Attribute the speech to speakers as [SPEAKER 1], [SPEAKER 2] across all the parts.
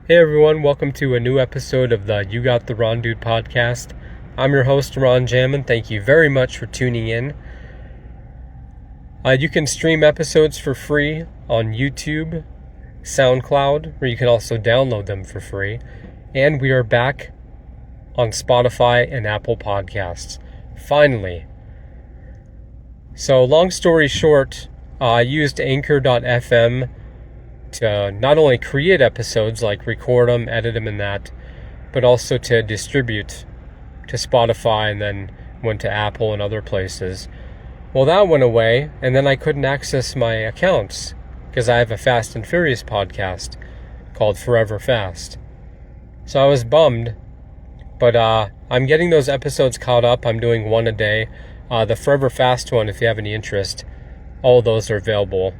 [SPEAKER 1] Hey everyone, welcome to a new episode of the You Got the Ron Dude podcast. I'm your host, Ron Jammin. Thank you very much for tuning in. You can stream episodes for free on YouTube, SoundCloud, where you can also download them for free. And we are back on Spotify and Apple Podcasts. Finally. So, long story short, I used Anchor.fm to not only create episodes, like record them, edit them and that, but also to distribute to Spotify and then went to Apple and other places. Well, that went away, and then I couldn't access my accounts because I have a Fast and Furious podcast called Forever Fast. So I was bummed, but I'm getting those episodes caught up. I'm doing one a day. The Forever Fast one, if you have any interest, all of those are available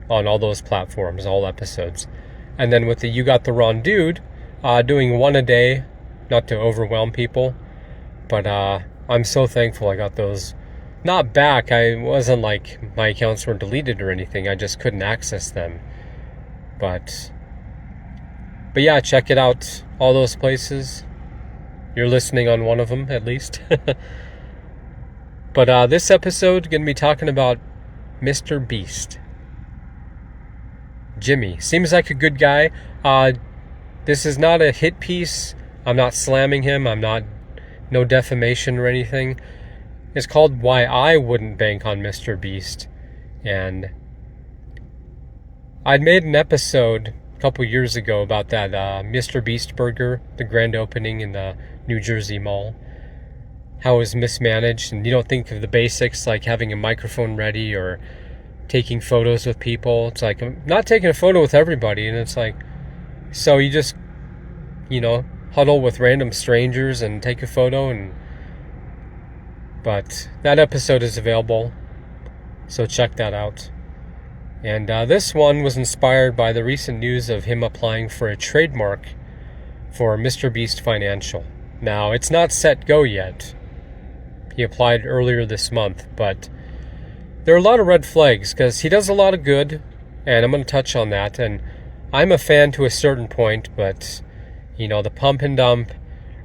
[SPEAKER 1] on all those platforms, all episodes. And then with the You Got the Ron Dude, doing one a day, not to overwhelm people, but I'm so thankful I got those not back. I wasn't like my accounts were deleted or anything, I just couldn't access them. But yeah, check it out, all those places. You're listening on one of them, at least. But this episode, going to be talking about MrBeast. Jimmy seems like a good guy. This is not a hit piece. I'm not slamming him. I'm not, no defamation or anything. It's called Why I Wouldn't Bank on MrBeast. And I'd made an episode a couple years ago about that MrBeast burger, the grand opening in the New Jersey Mall. How it was mismanaged, and you don't think of the basics like having a microphone ready or taking photos with people. It's like, I'm not taking a photo with everybody, and it's like, so you just, huddle with random strangers and take a photo. But that episode is available, so check that out. And this one was inspired by the recent news of him applying for a trademark for MrBeast Financial. Now, it's not set go yet. He applied earlier this month, but there are a lot of red flags because he does a lot of good, and I'm going to touch on that. And I'm a fan to a certain point, but, the pump and dump,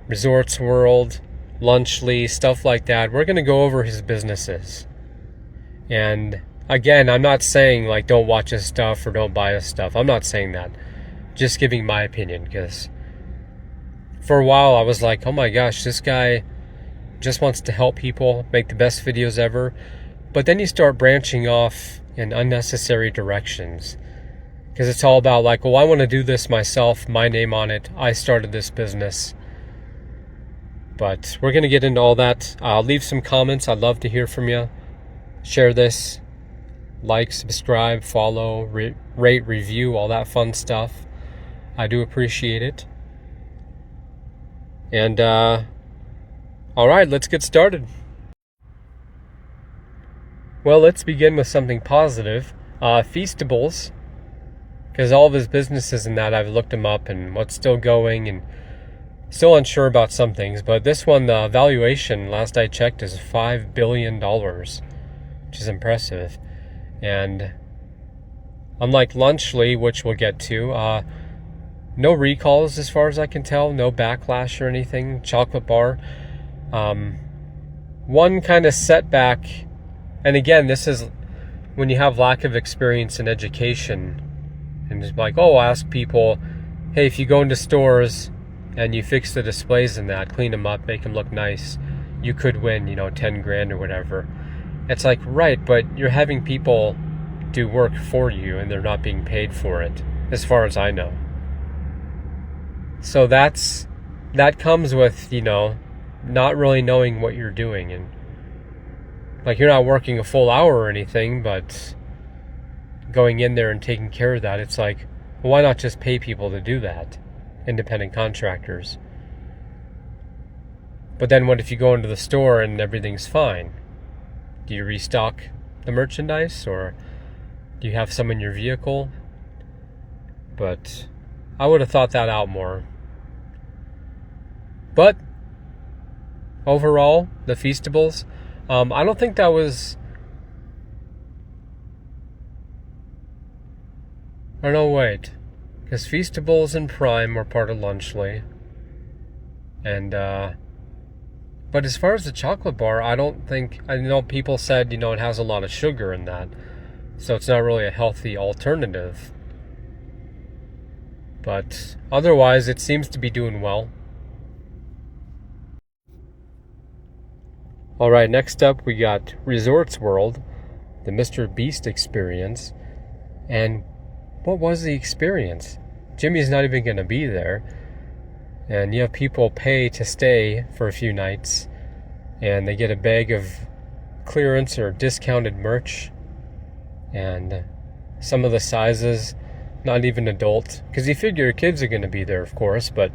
[SPEAKER 1] Resorts World, Lunchly, stuff like that, we're going to go over his businesses. And again, I'm not saying, don't watch his stuff or don't buy his stuff. I'm not saying that. Just giving my opinion, because for a while I was like, oh my gosh, this guy just wants to help people, make the best videos ever. But then you start branching off in unnecessary directions. Because it's all about I want to do this myself, my name on it, I started this business. But we're going to get into all that. Leave some comments, I'd love to hear from you. Share this, like, subscribe, follow, rate, review, all that fun stuff. I do appreciate it. And, alright, let's get started. Well, let's begin with something positive. Feastables, because all of his businesses and that, I've looked him up and what's still going, and still unsure about some things. But this one, the valuation, last I checked, is $5 billion, which is impressive. And unlike Lunchly, which we'll get to, no recalls as far as I can tell, no backlash or anything. Chocolate bar. One kind of setback. And again, this is when you have lack of experience in education, and it's ask people, hey, if you go into stores and you fix the displays and that, clean them up, make them look nice, you could win, 10 grand or whatever. It's right, but you're having people do work for you and they're not being paid for it, as far as I know. So that comes with, not really knowing what you're doing, and you're not working a full hour or anything, but going in there and taking care of that, it's why not just pay people to do that? Independent contractors. But then what if you go into the store and everything's fine? Do you restock the merchandise, or do you have some in your vehicle? But I would have thought that out more. But overall, the Feastables, I don't think that was... Or no, wait. Because Feastables and Prime were part of Lunchly. And, but as far as the chocolate bar, I know people said, it has a lot of sugar in that. So it's not really a healthy alternative. But otherwise, it seems to be doing well. Alright, next up we got Resorts World, the MrBeast experience. And what was the experience? Jimmy's not even going to be there. And you have people pay to stay for a few nights. And they get a bag of clearance or discounted merch. And some of the sizes, not even adult. Because you figure kids are going to be there, of course. But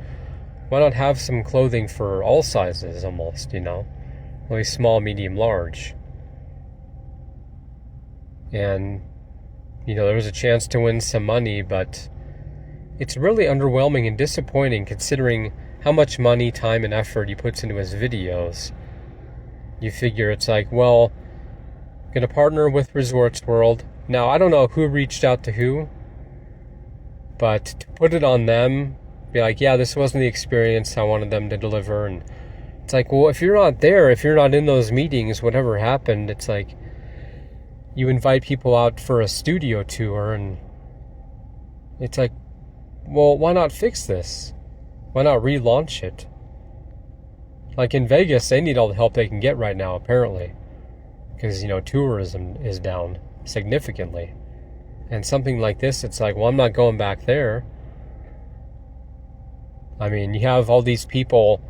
[SPEAKER 1] why not have some clothing for all sizes almost, Really small, medium, large. And, there was a chance to win some money, but it's really underwhelming and disappointing considering how much money, time, and effort he puts into his videos. You figure it's like, well, I'm going to partner with Resorts World. Now, I don't know who reached out to who, but to put it on them, be like, yeah, this wasn't the experience I wanted them to deliver. And it's like, well, if you're not there, if you're not in those meetings, whatever happened, it's like you invite people out for a studio tour, and it's like, well, why not fix this? Why not relaunch it? Like in Vegas, they need all the help they can get right now, apparently. Because, tourism is down significantly. And something like this, it's like, well, I'm not going back there. I mean, you have all these people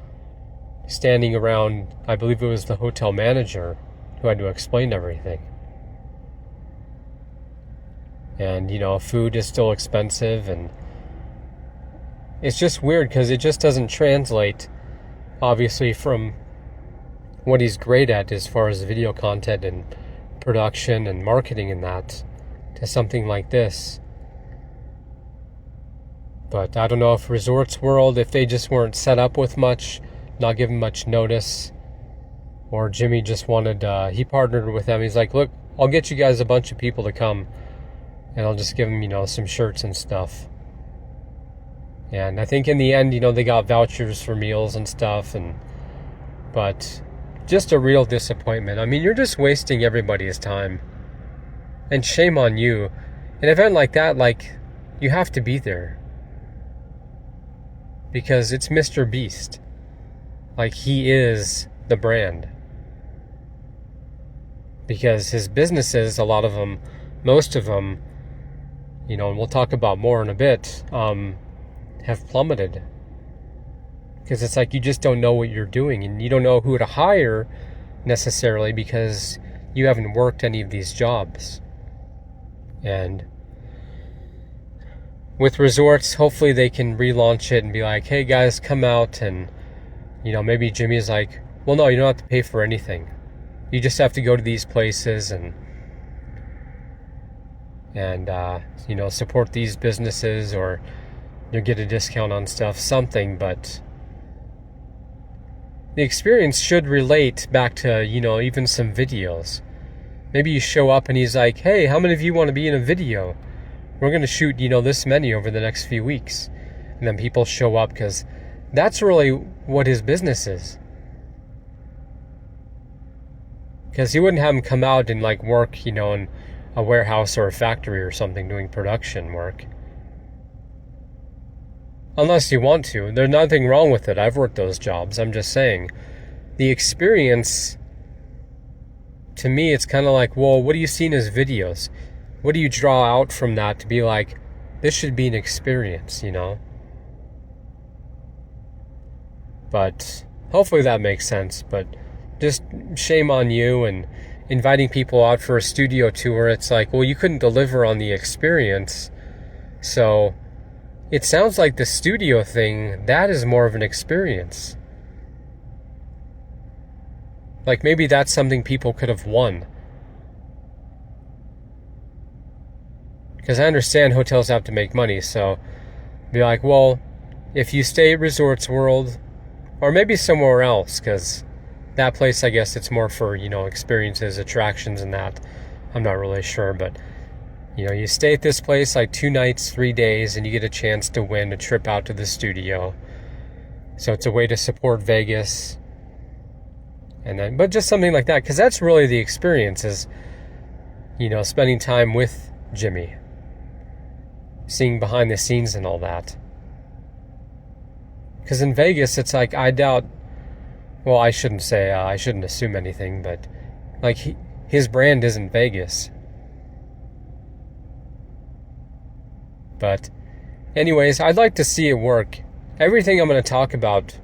[SPEAKER 1] standing around, I believe it was the hotel manager who had to explain everything. And, food is still expensive, and it's just weird because it just doesn't translate, obviously, from what he's great at as far as video content and production and marketing and that to something like this. But I don't know if Resorts World, if they just weren't set up with much, not given much notice, or Jimmy just wanted, he partnered with them. He's like, look, I'll get you guys a bunch of people to come, and I'll just give them, some shirts and stuff. And I think in the end, they got vouchers for meals and stuff, but just a real disappointment. I mean, you're just wasting everybody's time. And shame on you. An event like that, you have to be there. Because it's MrBeast. He is the brand. Because his businesses, a lot of them, most of them, and we'll talk about more in a bit, have plummeted. Because it's like you just don't know what you're doing, and you don't know who to hire necessarily because you haven't worked any of these jobs. And with resorts, hopefully they can relaunch it and be like, hey guys, come out. And maybe Jimmy's like, well, no, you don't have to pay for anything. You just have to go to these places and support these businesses, or you'll get a discount on stuff, something. But the experience should relate back to, even some videos. Maybe you show up and he's like, hey, how many of you want to be in a video? We're going to shoot, this many over the next few weeks. And then people show up, because that's really what his business is. Because he wouldn't have them come out and work, in a warehouse or a factory or something doing production work. Unless you want to. There's nothing wrong with it. I've worked those jobs. I'm just saying. The experience, to me, it's kind of like, well, what do you see in his videos? What do you draw out from that to be like, this should be an experience, But hopefully that makes sense. But just shame on you, and inviting people out for a studio tour. It's like, well, you couldn't deliver on the experience. So it sounds like the studio thing, that is more of an experience. Maybe that's something people could have won. Because I understand hotels have to make money, so be like, well, if you stay at Resorts World, or maybe somewhere else, because that place, I guess it's more for, experiences, attractions, and that. I'm not really sure, but You stay at this place like 2 nights, 3 days, and you get a chance to win a trip out to the studio. So it's a way to support Vegas. But just something like that, because that's really the experience is, spending time with Jimmy, seeing behind the scenes and all that. Because in Vegas, it's like, I doubt, well, I shouldn't assume anything, but like his brand isn't Vegas. But anyways, I'd like to see it work. Everything I'm going to talk about,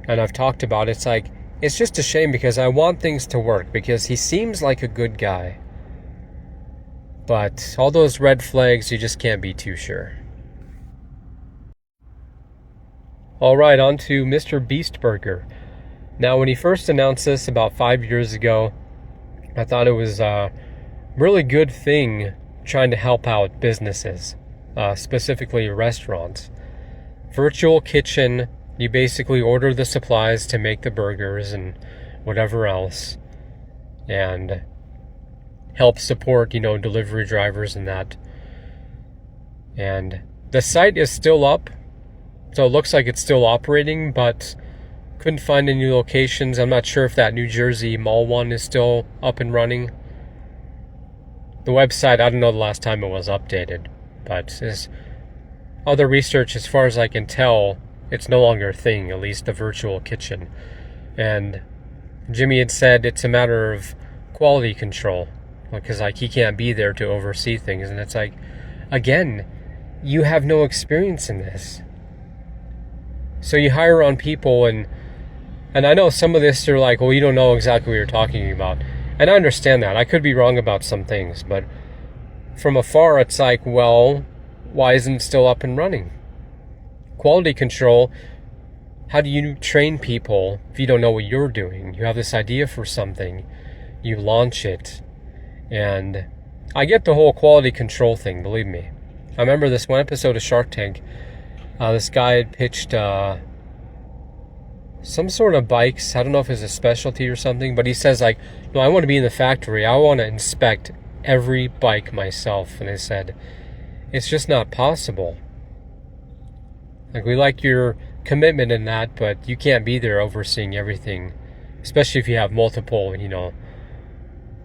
[SPEAKER 1] and I've talked about, it's like, it's just a shame because I want things to work because he seems like a good guy. But all those red flags, you just can't be too sure. Alright, on to MrBeast Burger. Now, when he first announced this about 5 years ago, I thought it was a really good thing trying to help out businesses, specifically restaurants. Virtual kitchen, you basically order the supplies to make the burgers and whatever else, and help support, delivery drivers and that. And the site is still up, so it looks like it's still operating, but couldn't find any locations. I'm not sure if that New Jersey mall one is still up and running. The website, I don't know the last time it was updated, but as other research, as far as I can tell, it's no longer a thing, at least the virtual kitchen. And Jimmy had said it's a matter of quality control, because he can't be there to oversee things. And it's like, again, you have no experience in this. So you hire on people, and I know some of this, you're like, well, you don't know exactly what you're talking about. And I understand that. I could be wrong about some things, but from afar, it's like, well, why isn't it still up and running? Quality control, how do you train people if you don't know what you're doing? You have this idea for something, you launch it, and I get the whole quality control thing, believe me. I remember this one episode of Shark Tank, this guy had pitched some sort of bikes. I don't know if it's a specialty or something, but he says like, no, I want to be in the factory. I want to inspect every bike myself. And they said, it's just not possible. Like, we like your commitment in that, but you can't be there overseeing everything, especially if you have multiple,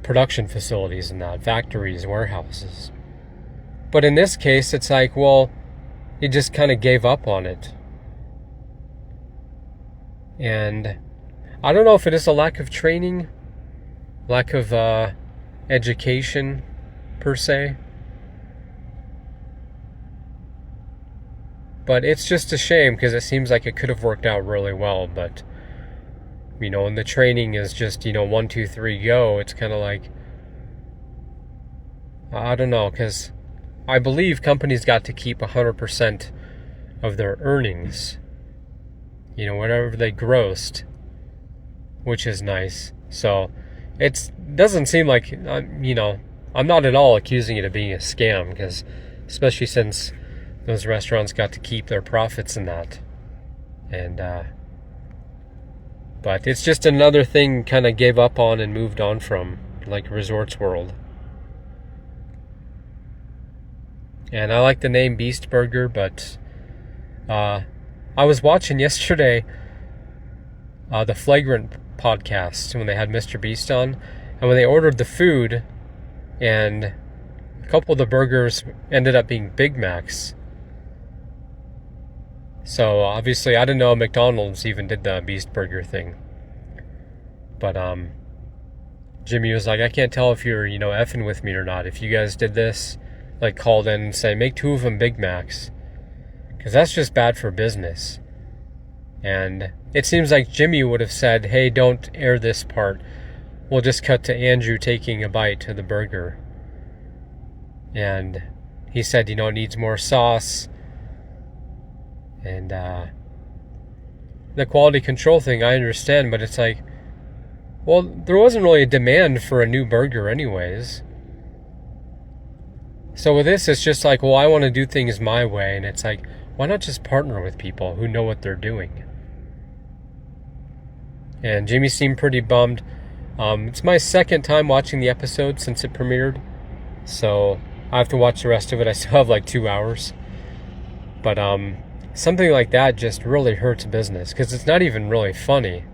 [SPEAKER 1] production facilities and that, factories, warehouses. But in this case, it's like, well, he just kind of gave up on it. And I don't know if it is a lack of training, lack of education, per se. But it's just a shame because it seems like it could have worked out really well. But, and the training is just, 1, 2, 3, go. It's kind of like, I don't know, because I believe companies got to keep 100% of their earnings. Whatever they grossed, which is nice. So it doesn't seem like, I'm not at all accusing it of being a scam, because especially since those restaurants got to keep their profits in that. And, but it's just another thing kind of gave up on and moved on from, like Resorts World. And I like the name Beast Burger, but I was watching yesterday the Flagrant podcast when they had MrBeast on, and when they ordered the food, and a couple of the burgers ended up being Big Macs. So obviously I didn't know McDonald's even did the Beast Burger thing. But Jimmy was like, I can't tell if you're, effing with me or not. If you guys did this, like called in and say, make 2 of them Big Macs. Because that's just bad for business. And it seems like Jimmy would have said, hey, don't air this part. We'll just cut to Andrew taking a bite of the burger. And he said, it needs more sauce. And the quality control thing, I understand, but it's like, well, there wasn't really a demand for a new burger anyways. So with this, it's just like, well, I want to do things my way. And it's like, why not just partner with people who know what they're doing? And Jimmy seemed pretty bummed. It's my second time watching the episode since it premiered. So I have to watch the rest of it. I still have like 2 hours. But something like that just really hurts business because it's not even really funny.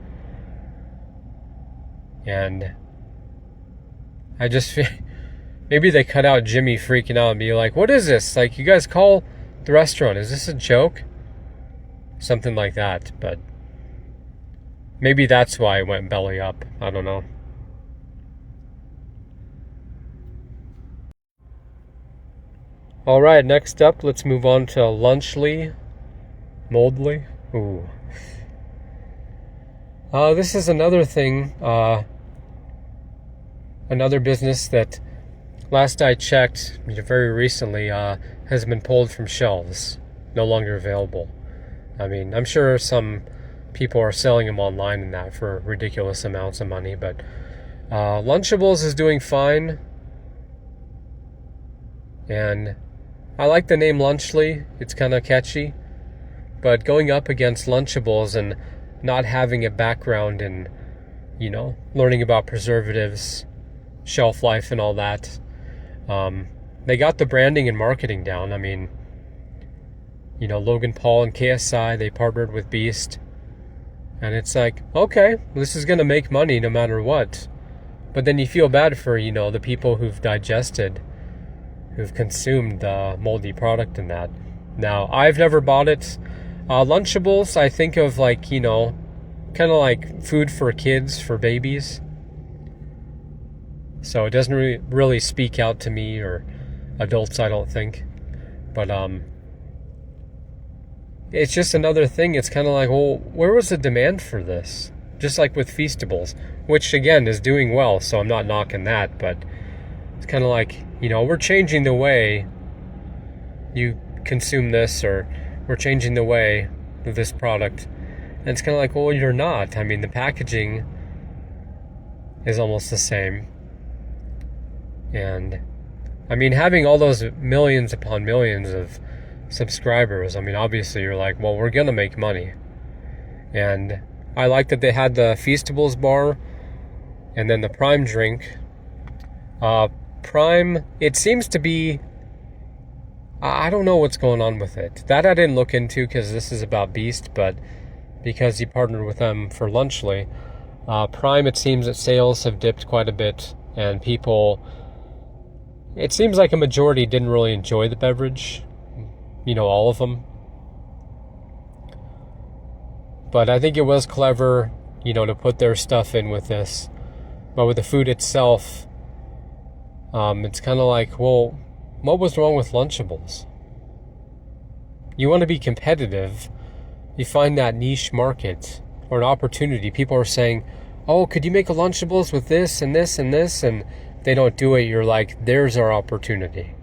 [SPEAKER 1] And I just feel maybe they cut out Jimmy freaking out and be like, what is this? Like, you guys call the restaurant, is this a joke? Something like that. But maybe that's why it went belly up. I don't know. All right, next up, let's move on to Lunchly. Moldly. Ooh. This is another thing, another business that, last I checked, very recently, has been pulled from shelves, no longer available. I mean, I'm sure some people are selling them online and that for ridiculous amounts of money, but Lunchables is doing fine, and I like the name Lunchly. It's kind of catchy, but going up against Lunchables and not having a background in, learning about preservatives, shelf life and all that, they got the branding and marketing down. I mean, Logan Paul and KSI, they partnered with Beast, and it's like, okay, this is going to make money no matter what. But then you feel bad for, the people who've consumed the moldy product in that. Now, I've never bought it. Lunchables, I think of like, kind of like food for kids, for babies. So it doesn't really speak out to me or adults, I don't think. But it's just another thing. It's kind of like, well, where was the demand for this? Just like with Feastables, which again is doing well, so I'm not knocking that, but it's kind of like, we're changing the way you consume this, or we're changing the way of this product. And it's kind of like, well, you're not. I mean, the packaging is almost the same. And I mean, having all those millions upon millions of subscribers, I mean, obviously you're like, well, we're going to make money. And I like that they had the Feastables bar and then the Prime drink. Prime, it seems to be, I don't know what's going on with it. That I didn't look into because this is about Beast, but because he partnered with them for Lunchly. Prime, it seems that sales have dipped quite a bit, and people, it seems like a majority didn't really enjoy the beverage, all of them. But I think it was clever, to put their stuff in with this. But with the food itself, it's kind of like, well, what was wrong with Lunchables? You want to be competitive. You find that niche market or an opportunity. People are saying, oh, could you make a Lunchables with this and this and this? And they don't do it. You're like, there's our opportunity.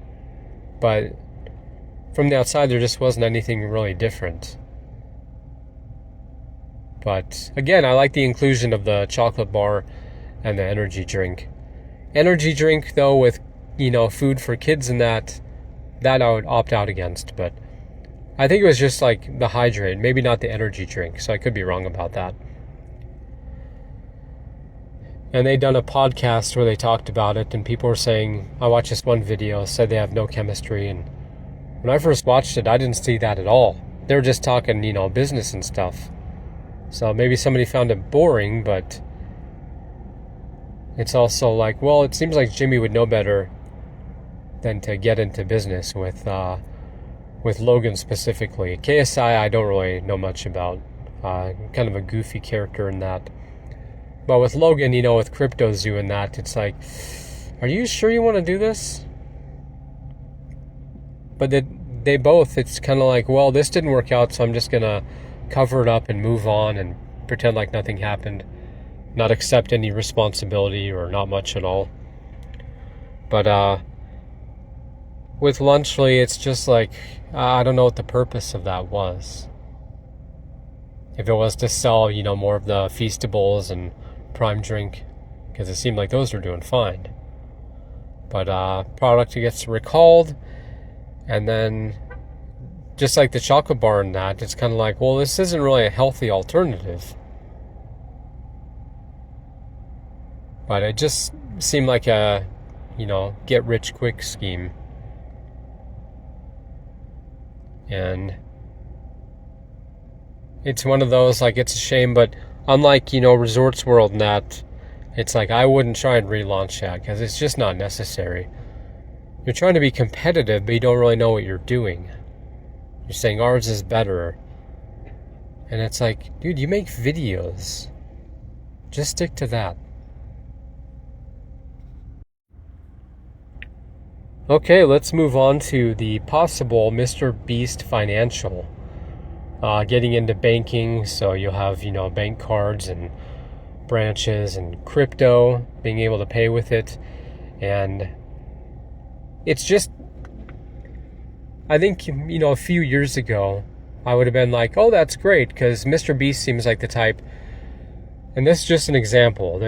[SPEAKER 1] But from the outside, there just wasn't anything really different. But again, I like the inclusion of the chocolate bar and the energy drink. Energy drink, though, with, food for kids and that I would opt out against. But I think it was just like the hydrate, maybe not the energy drink. So I could be wrong about that. And they done a podcast where they talked about it, and people were saying, I watched this one video, said they have no chemistry. And when I first watched it, I didn't see that at all. They were just talking, business and stuff. So maybe somebody found it boring, but it's also like, well, it seems like Jimmy would know better than to get into business with Logan specifically. KSI, I don't really know much about. Kind of a goofy character in that. But with Logan, with CryptoZoo and that, it's like, are you sure you want to do this? But they both, it's kind of like, well, this didn't work out, so I'm just going to cover it up and move on and pretend like nothing happened. Not accept any responsibility or not much at all. But with Lunchly, it's just like, I don't know what the purpose of that was. If it was to sell, more of the Feastables and Prime drink, because it seemed like those were doing fine. But product gets recalled, and then just like the chocolate bar and that, it's kind of like, well, this isn't really a healthy alternative. But it just seemed like a, get rich quick scheme. And it's one of those, like, it's a shame, but unlike, Resorts World and that, it's like I wouldn't try and relaunch that because it's just not necessary. You're trying to be competitive, but you don't really know what you're doing. You're saying ours is better. And it's like, dude, you make videos. Just stick to that. Okay, let's move on to the possible MrBeast financial. Getting into banking, so you'll have, bank cards and branches and crypto, being able to pay with it. And it's just, I think, a few years ago, I would have been like, oh, that's great, because MrBeast seems like the type, and this is just an example.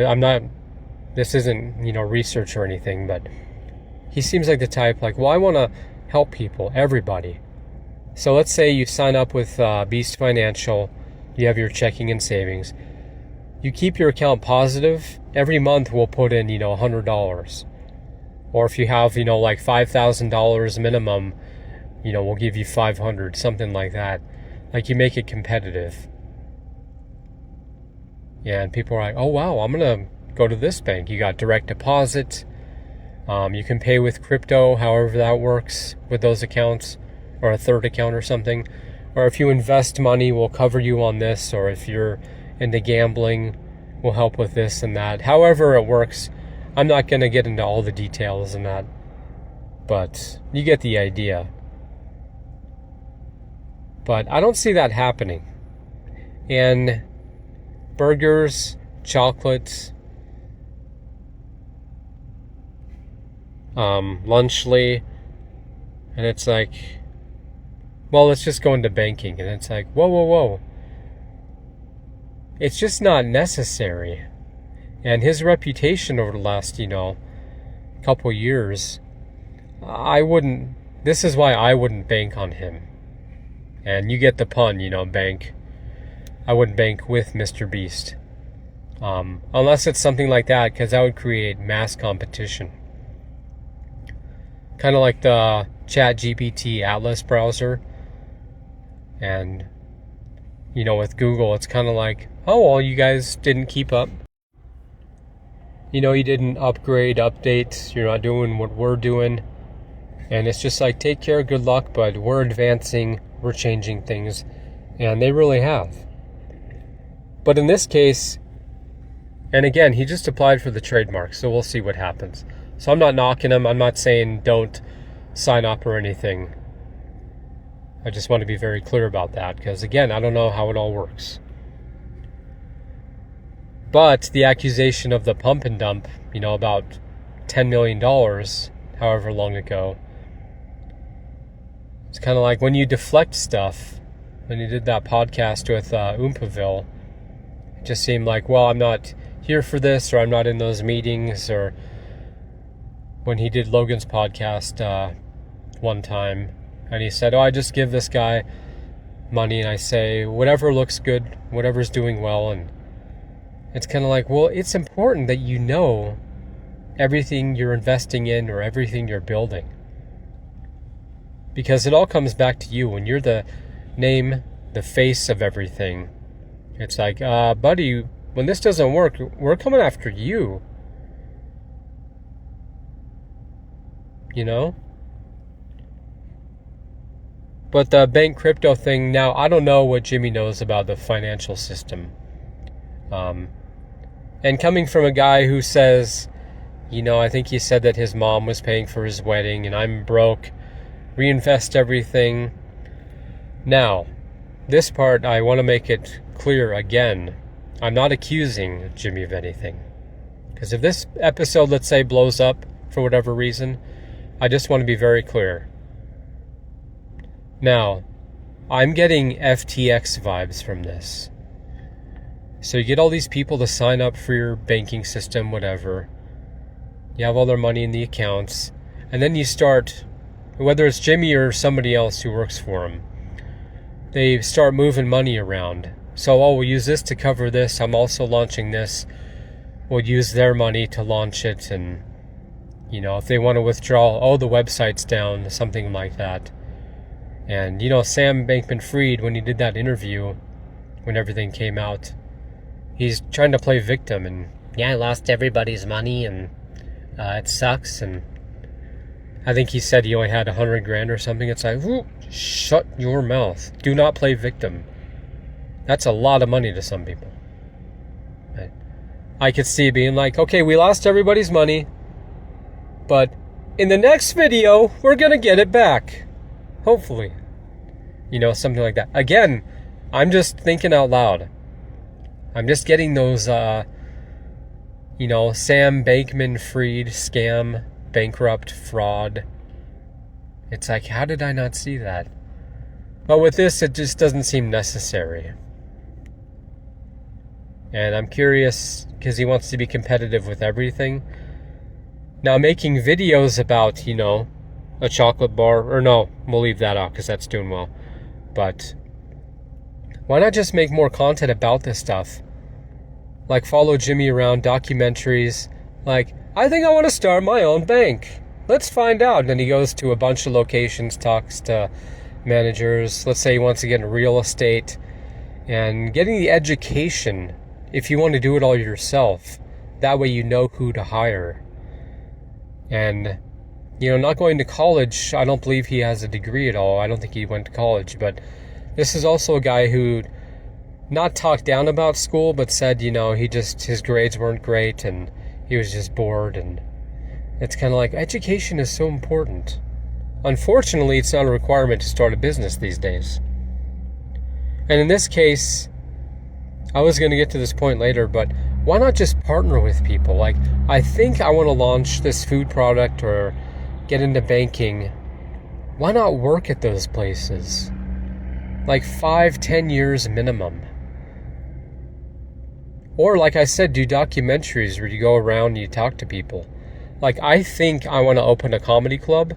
[SPEAKER 1] This isn't, research or anything, but he seems like the type, like, well, I want to help people, everybody. So let's say you sign up with Beast Financial, you have your checking and savings. You keep your account positive, every month we'll put in, $100. Or if you have, like $5,000 minimum, we'll give you $500, something like that. Like, you make it competitive. Yeah, and people are like, oh wow, I'm going to go to this bank. You got direct deposit. You can pay with crypto, however that works with those accounts, or a third account or something. Or if you invest money, we'll cover you on this. Or if you're into gambling, we'll help with this and that. However it works, I'm not going to get into all the details in that. But you get the idea. But I don't see that happening. And burgers, chocolates, Lunchly, and it's like, well, let's just go into banking, and it's like, whoa. It's just not necessary. And his reputation over the last, couple years, this is why I wouldn't bank on him. And you get the pun, bank. I wouldn't bank with MrBeast. Unless it's something like that, because that would create mass competition. Kind of like the ChatGPT Atlas browser. And, with Google, it's kind of like, oh, well, you guys didn't keep up. You didn't upgrade, update. You're not doing what we're doing. And it's just like, take care, good luck, but we're advancing, we're changing things. And they really have. But in this case, and again, he just applied for the trademark, so we'll see what happens. So I'm not knocking him. I'm not saying don't sign up or anything. I just want to be very clear about that, because again, I don't know how it all works. But the accusation of the pump and dump, about $10 million, however long ago, it's kind of like when you deflect stuff. When you did that podcast with Oompaville, it just seemed like, well, I'm not here for this, or I'm not in those meetings, or when he did Logan's podcast one time, and he said, oh, I just give this guy money, and I say, whatever looks good, whatever's doing well, and it's kind of like, well, it's important that you know everything you're investing in or everything you're building. Because it all comes back to you. When you're the name, the face of everything, it's like, buddy, when this doesn't work, we're coming after you. But the bank crypto thing, now, I don't know what Jimmy knows about the financial system. And coming from a guy who says, I think he said that his mom was paying for his wedding, and I'm broke, reinvest everything. Now, this part, I want to make it clear again. I'm not accusing Jimmy of anything. Because if this episode, let's say, blows up for whatever reason, I just want to be very clear. Now, I'm getting FTX vibes from this. So you get all these people to sign up for your banking system, whatever. You have all their money in the accounts. And then you start, whether it's Jimmy or somebody else who works for him, they start moving money around. So, we'll use this to cover this. I'm also launching this. We'll use their money to launch it. And, if they want to withdraw, the website's down, something like that. And, Sam Bankman-Fried, when he did that interview, when everything came out, he's trying to play victim. And, I lost everybody's money, and it sucks. And I think he said he only had $100,000 or something. It's like, shut your mouth. Do not play victim. That's a lot of money to some people. I could see being like, okay, we lost everybody's money, but in the next video, we're going to get it back. Hopefully. Something like that. Again, I'm just thinking out loud. I'm just getting those, Sam Bankman-Fried scam, bankrupt, fraud. It's like, how did I not see that? But with this, it just doesn't seem necessary. And I'm curious, because he wants to be competitive with everything. Now, making videos about, a chocolate bar, or no, we'll leave that out because that's doing well. But why not just make more content about this stuff? Like follow Jimmy around, documentaries. Like, I think I want to start my own bank. Let's find out. And then he goes to a bunch of locations, talks to managers. Let's say he wants to get in real estate. And getting the education, if you want to do it all yourself, that way you know who to hire. And, not going to college, I don't believe he has a degree at all. I don't think he went to college. But this is also a guy who not talked down about school, but said, his grades weren't great and he was just bored. And it's kind of like, education is so important. Unfortunately, it's not a requirement to start a business these days. And in this case, I was going to get to this point later, but why not just partner with people? Like, I think I want to launch this food product or get into banking. Why not work at those places? Like 5-10 years minimum. Or like I said, do documentaries where you go around and you talk to people. Like, I think I want to open a comedy club,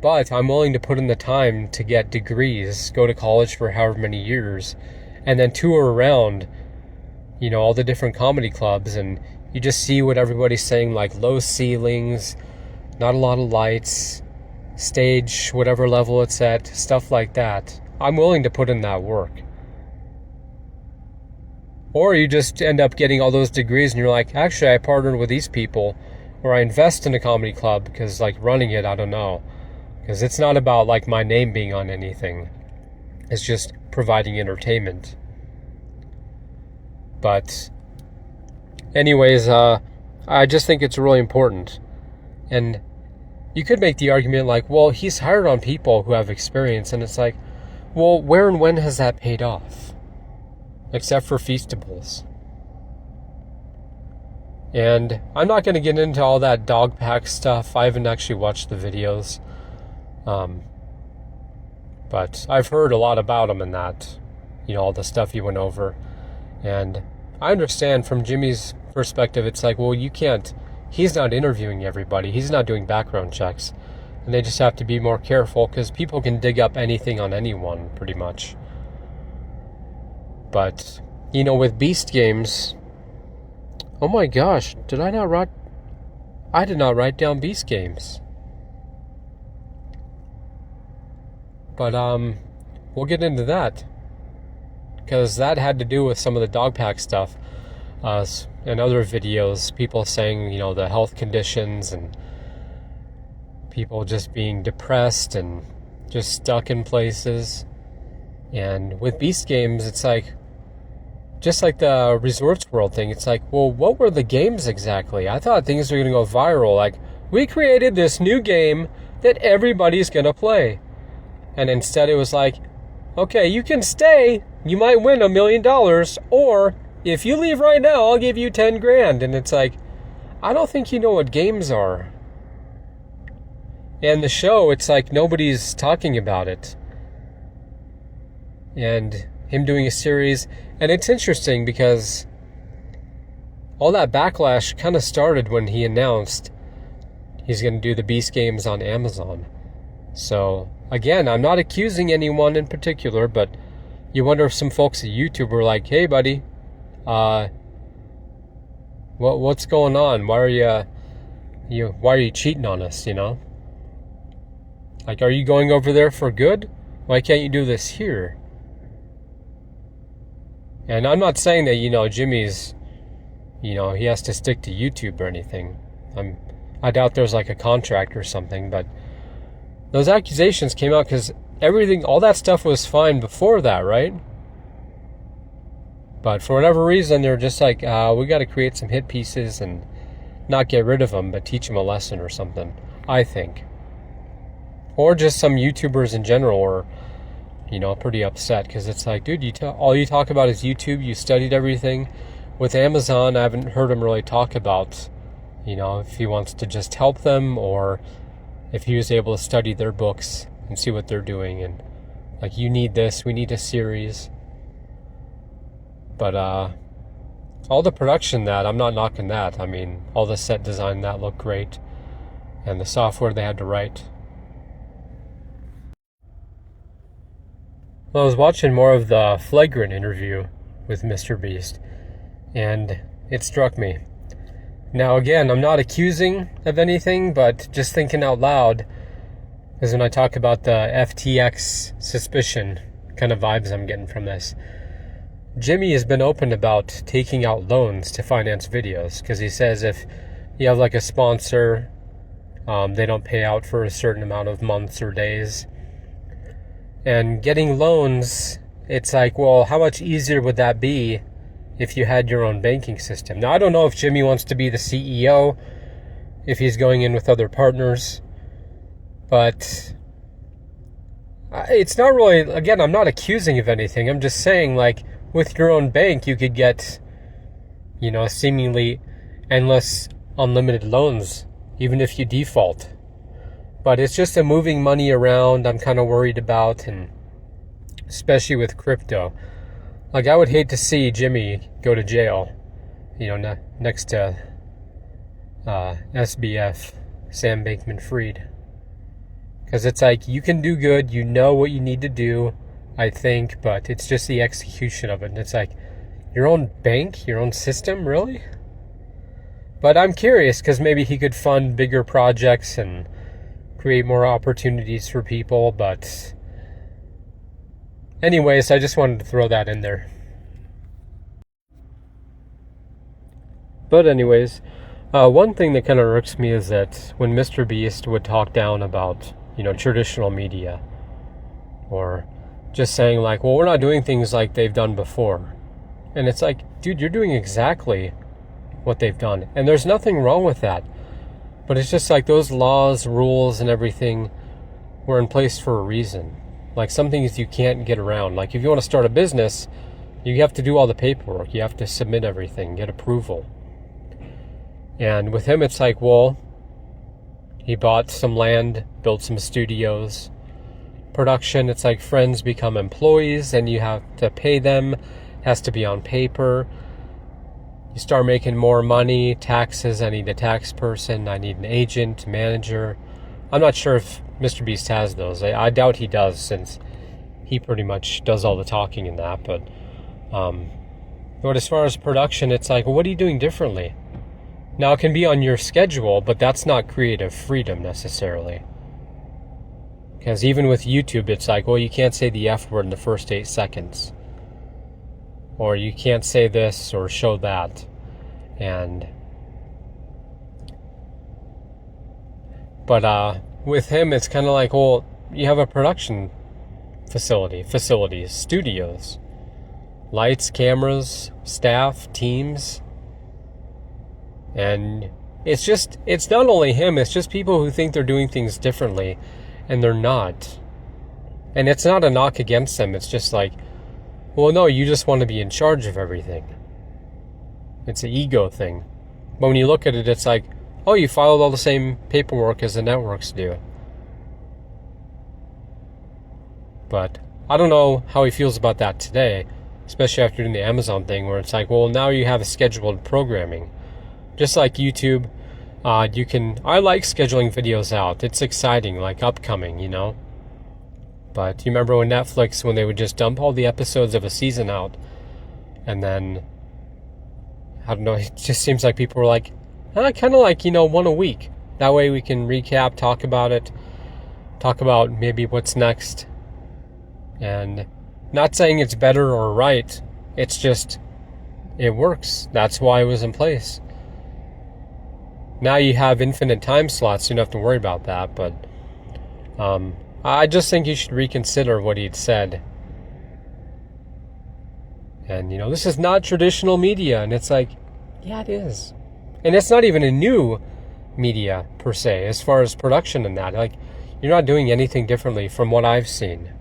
[SPEAKER 1] but I'm willing to put in the time to get degrees, go to college for however many years, and then tour around, all the different comedy clubs, and you just see what everybody's saying, like low ceilings, not a lot of lights, stage, whatever level it's at, stuff like that. I'm willing to put in that work. Or you just end up getting all those degrees and you're like, actually, I partnered with these people, or I invest in a comedy club because, like, running it, I don't know. Because it's not about, like, my name being on anything. It's just providing entertainment. But anyways, I just think it's really important. And you could make the argument like, well, he's hired on people who have experience, and it's like, well, where and when has that paid off? Except for Feastables. And I'm not going to get into all that dog pack stuff. I haven't actually watched the videos. But I've heard a lot about him in that, all the stuff he went over. And I understand from Jimmy's perspective, it's like, well, he's not interviewing everybody. He's not doing background checks. And they just have to be more careful because people can dig up anything on anyone, pretty much. But, with Beast Games, oh my gosh, I did not write down Beast Games. But, we'll get into that. Because that had to do with some of the dog pack stuff. And other videos, people saying, the health conditions and people just being depressed and just stuck in places. And with Beast Games, it's like, just like the Resorts World thing, it's like, well, what were the games exactly? I thought things were going to go viral. Like, we created this new game that everybody's going to play. And instead it was like, okay, you can stay, you might win $1 million, or if you leave right now, I'll give you 10 grand. And it's like, I don't think you know what games are. And the show, it's like nobody's talking about it. And him doing a series, and it's interesting because all that backlash kind of started when he announced he's going to do the Beast Games on Amazon. So, again, I'm not accusing anyone in particular, but you wonder if some folks at YouTube were like, hey, buddy, what's going on? Why are you cheating on us, Like, are you going over there for good? Why can't you do this here? And I'm not saying that, Jimmy's, he has to stick to YouTube or anything. I doubt there's like a contract or something, but those accusations came out because all that stuff was fine before that, right? But for whatever reason, they're just like, we got to create some hit pieces and not get rid of them, but teach them a lesson or something, I think. Or just some YouTubers in general are, pretty upset because it's like, dude, all you talk about is YouTube. You studied everything. With Amazon, I haven't heard him really talk about, if he wants to just help them or if he was able to study their books and see what they're doing. And like, you need this, we need a series. But all the production I'm not knocking that. I mean, all the set design that looked great. And the software they had to write. Well, I was watching more of the Flagrant interview with MrBeast, and it struck me. Now, again, I'm not accusing of anything, but just thinking out loud, because when I talk about the FTX suspicion kind of vibes I'm getting from this, Jimmy has been open about taking out loans to finance videos, because he says if you have like a sponsor, they don't pay out for a certain amount of months or days. And getting loans, it's like, well, how much easier would that be if you had your own banking system? Now, I don't know if Jimmy wants to be the CEO, if he's going in with other partners, but it's not really, again, I'm not accusing of anything. I'm just saying, like, with your own bank, you could get, seemingly endless, unlimited loans, even if you default. But it's just a moving money around I'm kind of worried about, and especially with crypto. Like, I would hate to see Jimmy go to jail, next to SBF, Sam Bankman-Fried. Because it's like, you can do good, you know what you need to do, I think, but it's just the execution of it. And it's like, your own bank, your own system, really? But I'm curious, because maybe he could fund bigger projects and create more opportunities for people, but anyways, I just wanted to throw that in there. But anyways, one thing that kind of irks me is that when MrBeast would talk down about, traditional media, or just saying like, well, we're not doing things like they've done before. And it's like, dude, you're doing exactly what they've done. And there's nothing wrong with that. But it's just like those laws, rules, and everything were in place for a reason. Like, some things you can't get around. Like, if you want to start a business, you have to do all the paperwork. You have to submit everything, get approval. And with him, it's like, well, he bought some land, built some studios. Production, it's like friends become employees, and you have to pay them. It has to be on paper. You start making more money, taxes, I need a tax person, I need an agent, manager. I'm not sure if MrBeast has those. I doubt he does, since he pretty much does all the talking in that. But as far as production, it's like, well, what are you doing differently? Now, it can be on your schedule, but that's not creative freedom necessarily. Because even with YouTube, it's like, well, you can't say the F word in the first 8 seconds. Or you can't say this or show that. But with him, it's kind of like, well, you have a production facilities, studios, lights, cameras, staff, teams. And it's not only him, it's just people who think they're doing things differently, and they're not. And it's not a knock against them, it's just like, well, no, you just want to be in charge of everything. It's an ego thing. But when you look at it, it's like, oh, you followed all the same paperwork as the networks do. But I don't know how he feels about that today, especially after doing the Amazon thing, where it's like, well, now you have a scheduled programming. Just like YouTube, I like scheduling videos out. It's exciting, like upcoming, But you remember when Netflix, when they would just dump all the episodes of a season out, and then, I don't know, it just seems like people were like, kind of like, one a week. That way we can recap, talk about it, talk about maybe what's next. And not saying it's better or right, it's just, it works. That's why it was in place. Now you have infinite time slots, so you don't have to worry about that, but I just think you should reconsider what he'd said. And, this is not traditional media, and it's like, yeah, it is. And it's not even a new media, per se, as far as production and that. Like, you're not doing anything differently from what I've seen.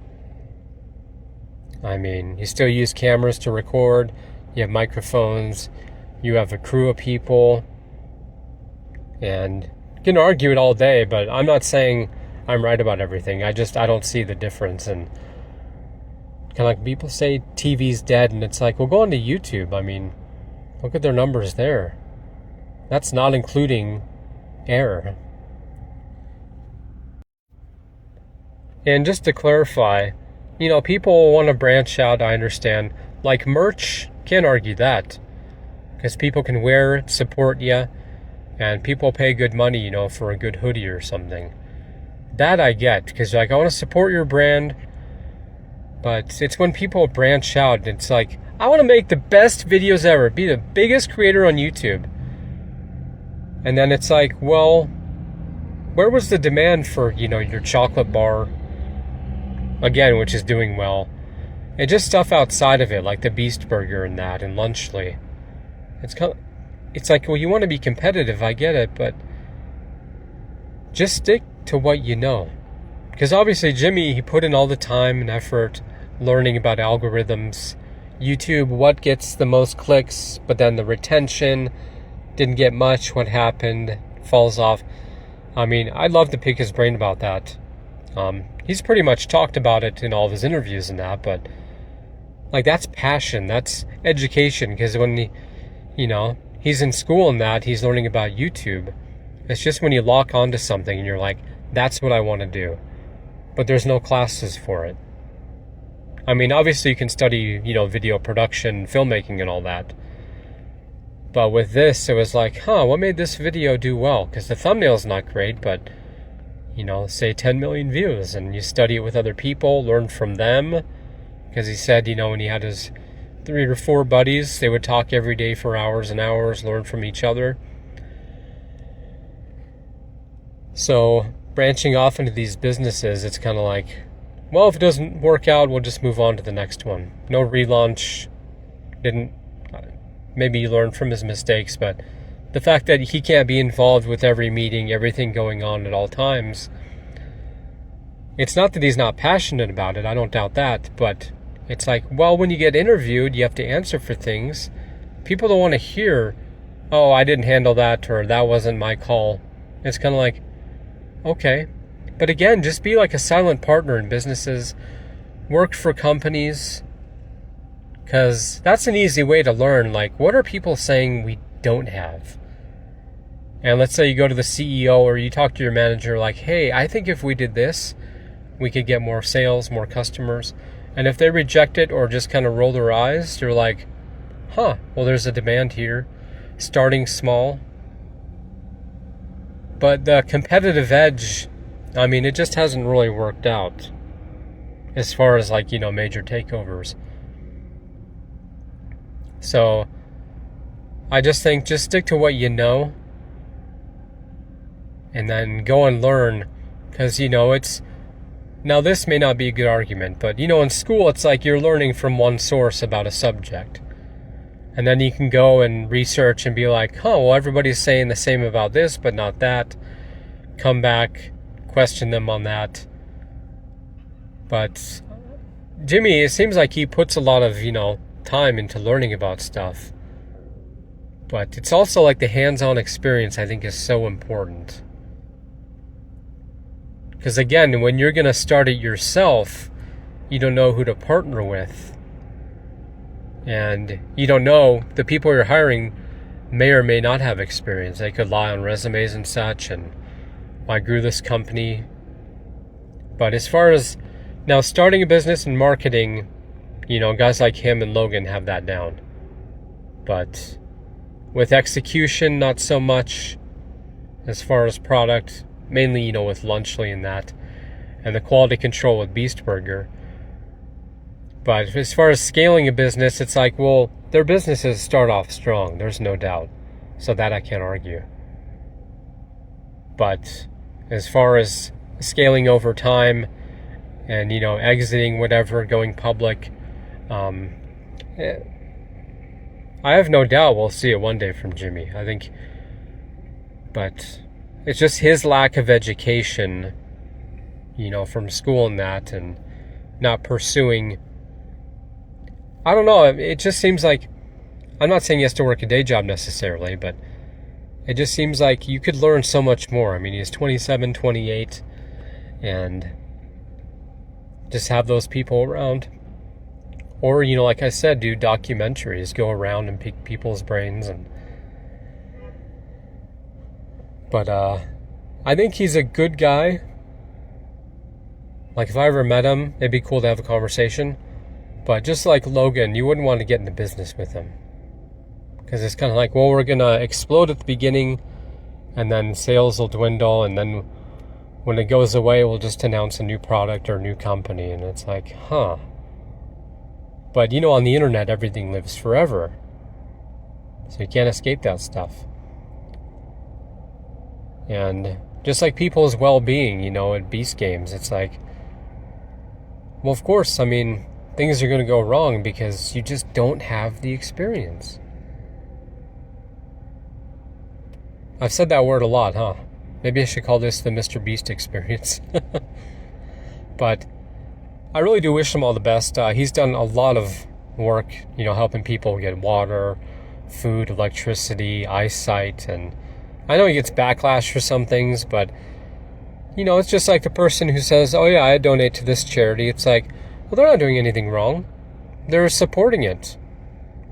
[SPEAKER 1] I mean, you still use cameras to record, you have microphones, you have a crew of people, and you can argue it all day, but I'm not saying I'm right about everything. I don't see the difference. And kind of like people say TV's dead, and it's like, well, go on to YouTube. I mean, look at their numbers there. That's not including air. And just to clarify, people want to branch out, I understand. Like merch, can't argue that. Because people can wear it, support you, and people pay good money, for a good hoodie or something. That I get, because I want to support your brand, but it's when people branch out, it's like, I want to make the best videos ever, be the biggest creator on YouTube. And then it's like, well, where was the demand for, your chocolate bar? Again, which is doing well. And just stuff outside of it, like the Beast Burger and that, and Lunchly. It's like, well, you want to be competitive, I get it, but just stick to what you know. Because obviously Jimmy, he put in all the time and effort learning about algorithms, YouTube, what gets the most clicks, but then the retention didn't get much, what happened, falls off. I mean, I'd love to pick his brain about that. He's pretty much talked about it in all of his interviews and that, but like, that's passion, that's education, because when he's in school and that, he's learning about YouTube. It's just when you lock onto something and you're like, that's what I want to do. But there's no classes for it. I mean, obviously you can study, video production, filmmaking and all that. But with this, it was like, what made this video do well? Because the thumbnail's not great, but, say 10 million views. And you study it with other people, learn from them. Because he said, when he had his 3 or 4 buddies, they would talk every day for hours and hours, learn from each other. So, branching off into these businesses, it's kind of like, well, if it doesn't work out, we'll just move on to the next one. No relaunch. Maybe he learned from his mistakes, but the fact that he can't be involved with every meeting, everything going on at all times, it's not that he's not passionate about it, I don't doubt that, but it's like, well, when you get interviewed, you have to answer for things. People don't want to hear, oh, I didn't handle that, or that wasn't my call. It's kind of like, okay. But again, just be like a silent partner in businesses. Work for companies. Because that's an easy way to learn, like, what are people saying we don't have? And let's say you go to the CEO or you talk to your manager like, hey, I think if we did this, we could get more sales, more customers. And if they reject it or just kind of roll their eyes, you're like, well, there's a demand here. Starting small. But the competitive edge, I mean, it just hasn't really worked out as far as like, major takeovers. So I just think just stick to what you know and then go and learn, because it's, now this may not be a good argument, but in school it's like you're learning from one source about a subject, and then you can go and research and be like, well, everybody's saying the same about this but not that, come back, question them on that. But Jimmy, it seems like he puts a lot of time into learning about stuff, but it's also like the hands-on experience I think is so important. Because again, when you're going to start it yourself, you don't know who to partner with, and you don't know, the people you're hiring may or may not have experience. They could lie on resumes and such, and I grew this company. But as far as now starting a business and marketing, guys like him and Logan have that down. But with execution, not so much. As far as product, mainly, with Lunchly and that, and the quality control with Beast Burger. But as far as scaling a business, it's like, well, their businesses start off strong. There's no doubt. So that I can't argue. But as far as scaling over time and, exiting whatever, going public, I have no doubt we'll see it one day from Jimmy. I think, but it's just his lack of education, from school and that, and not pursuing. I don't know. It just seems like, I'm not saying he has to work a day job necessarily, but it just seems like you could learn so much more. I mean, he's 27, 28, and just have those people around. Or, like I said, do documentaries, go around and pick people's brains. But I think he's a good guy. Like, if I ever met him, it'd be cool to have a conversation. But just like Logan, you wouldn't want to get into business with him. Because it's kind of like, well, we're going to explode at the beginning, and then sales will dwindle, and then when it goes away, we'll just announce a new product or a new company. And it's like, huh. But, on the internet, everything lives forever. So you can't escape that stuff. And just like people's well-being, at Beast Games, it's like, well, of course, I mean, things are going to go wrong because you just don't have the experience. I've said that word a lot, huh? Maybe I should call this the MrBeast experience. But I really do wish him all the best. He's done a lot of work, helping people get water, food, electricity, eyesight, and I know he gets backlash for some things, but, it's just like the person who says, oh yeah, I donate to this charity. It's like, well, they're not doing anything wrong. They're supporting it.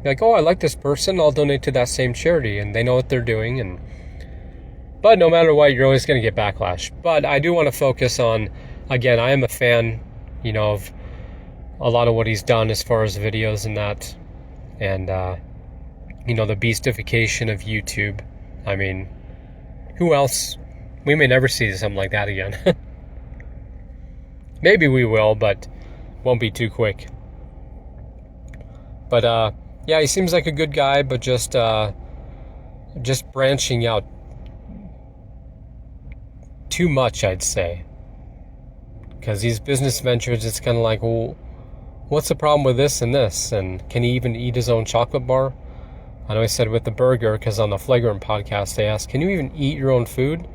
[SPEAKER 1] Like, oh, I like this person, I'll donate to that same charity, and they know what they're doing, But no matter what, you're always going to get backlash. But I do want to focus on, again, I am a fan, of a lot of what he's done as far as videos and that. And, the beastification of YouTube. I mean, who else? We may never see something like that again. Maybe we will, but won't be too quick. But, yeah, he seems like a good guy, but just branching out too much, I'd say. Because these business ventures, it's kind of like, well, what's the problem with this and this? And can he even eat his own chocolate bar? I know he said with the burger, because on the Flagrant podcast, they asked, can you even eat your own food?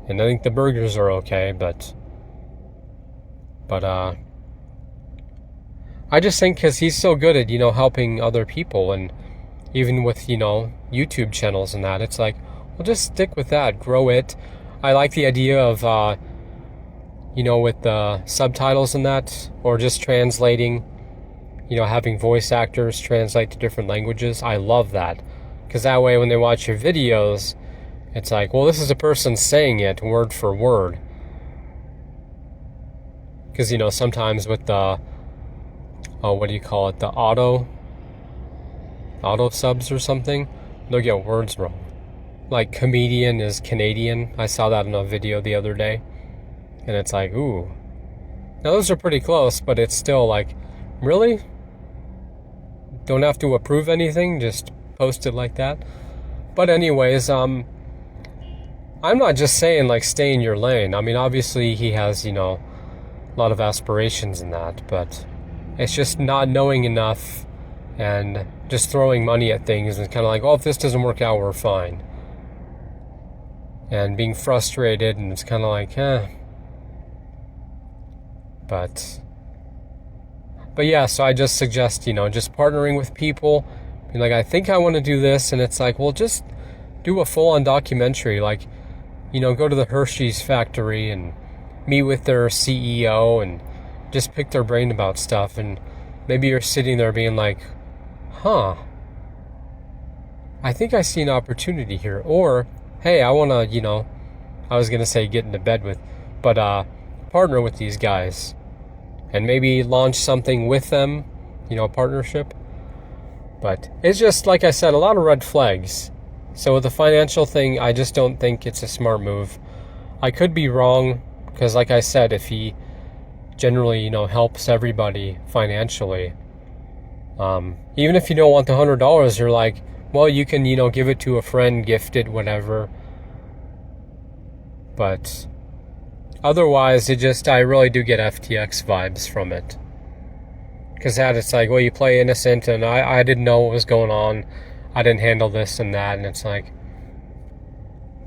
[SPEAKER 1] And I think the burgers are okay, but I just think because he's so good at, helping other people, and even with, YouTube channels and that, it's like, well, just stick with that, grow it. I like the idea of, with the subtitles and that, or just translating, having voice actors translate to different languages. I love that, because that way when they watch your videos, it's like, well, this is a person saying it word for word. Because, sometimes with the, what do you call it, the auto subs or something, they'll get words wrong. Like comedian is Canadian. I saw that in a video the other day. And it's like, ooh. Now those are pretty close, but it's still like, really? Don't have to approve anything, just post it like that. But anyways, I'm not just saying like stay in your lane. I mean, obviously he has, a lot of aspirations in that, but it's just not knowing enough and just throwing money at things and kind of like, oh, if this doesn't work out, we're fine. And being frustrated, and it's kind of like, But yeah, so I just suggest, just partnering with people. Be like, I think I want to do this, and it's like, well, just do a full-on documentary. Like, go to the Hershey's factory and meet with their CEO and just pick their brain about stuff. And maybe you're sitting there being like, huh, I think I see an opportunity here. Or, hey, I want to, I was going to say get into bed with, but partner with these guys and maybe launch something with them, a partnership. But it's just, like I said, a lot of red flags. So with the financial thing, I just don't think it's a smart move. I could be wrong, because like I said, if he generally, helps everybody financially. Even if you don't want the $100, you're like, well, you can, give it to a friend, gift it, whatever. But otherwise, I really do get FTX vibes from it. Because it's like, well, you play innocent, and I didn't know what was going on. I didn't handle this and that, and it's like,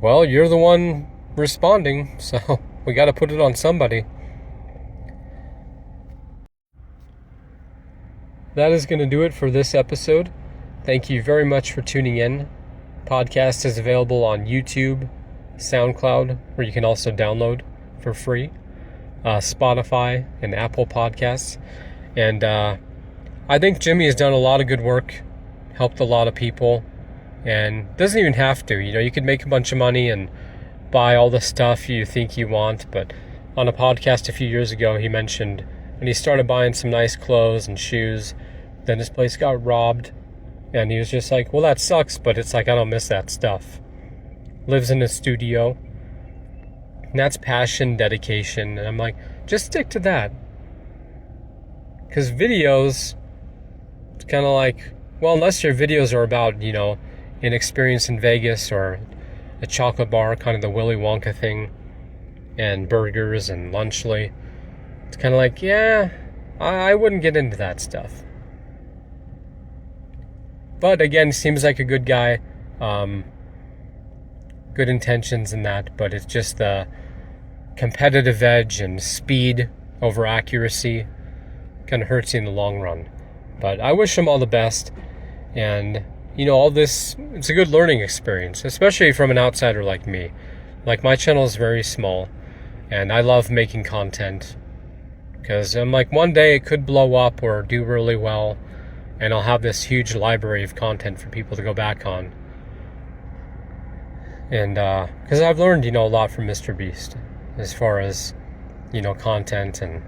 [SPEAKER 1] well, you're the one responding, so we got to put it on somebody. That is going to do it for this episode. Thank you very much for tuning in. Podcast is available on YouTube, SoundCloud, where you can also download for free, Spotify, and Apple Podcasts. And I think Jimmy has done a lot of good work, helped a lot of people, and doesn't even have to. You could make a bunch of money and buy all the stuff you think you want. But on a podcast a few years ago, he mentioned when he started buying some nice clothes and shoes, then his place got robbed. And he was just like, well, that sucks, but it's like, I don't miss that stuff. Lives in a studio. And that's passion, dedication. And I'm like, just stick to that. Because videos, it's kind of like, well, unless your videos are about, an experience in Vegas or a chocolate bar, kind of the Willy Wonka thing, and burgers and Lunchly, it's kind of like, yeah, I wouldn't get into that stuff. But again, seems like a good guy, good intentions in that, but it's just the competitive edge and speed over accuracy kind of hurts you in the long run. But I wish him all the best, and all this, it's a good learning experience, especially from an outsider like me. Like, my channel is very small, and I love making content, because I'm like, one day it could blow up or do really well, and I'll have this huge library of content for people to go back on. And because I've learned, a lot from MrBeast as far as, content. And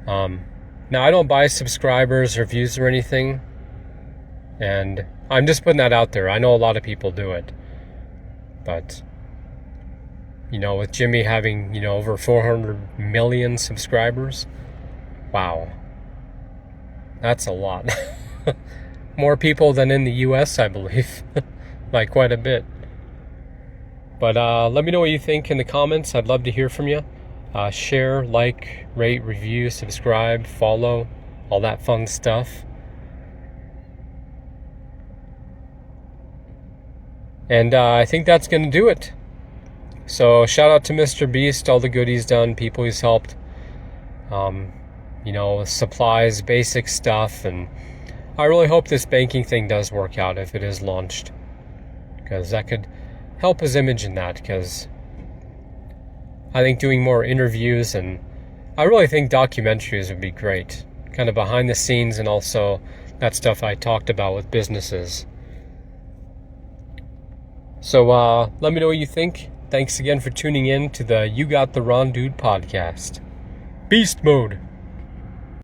[SPEAKER 1] now I don't buy subscribers or views or anything, and I'm just putting that out there. I know a lot of people do it, but with Jimmy having over 400 million subscribers, wow, that's a lot. More people than in the US, I believe. Like, quite a bit. But let me know what you think in the comments. I'd love to hear from you. Share, like, rate, review, subscribe, follow, all that fun stuff. And I think that's going to do it. So shout out to MrBeast, all the good he's done, people he's helped, supplies, basic stuff. And I really hope this banking thing does work out if it is launched, because that could help his image in that. Because I think doing more interviews, and I really think documentaries would be great, kind of behind the scenes, and also that stuff I talked about with businesses. So let me know what you think. Thanks again for tuning in to the You Got the Wrong Dude podcast. Beast mode.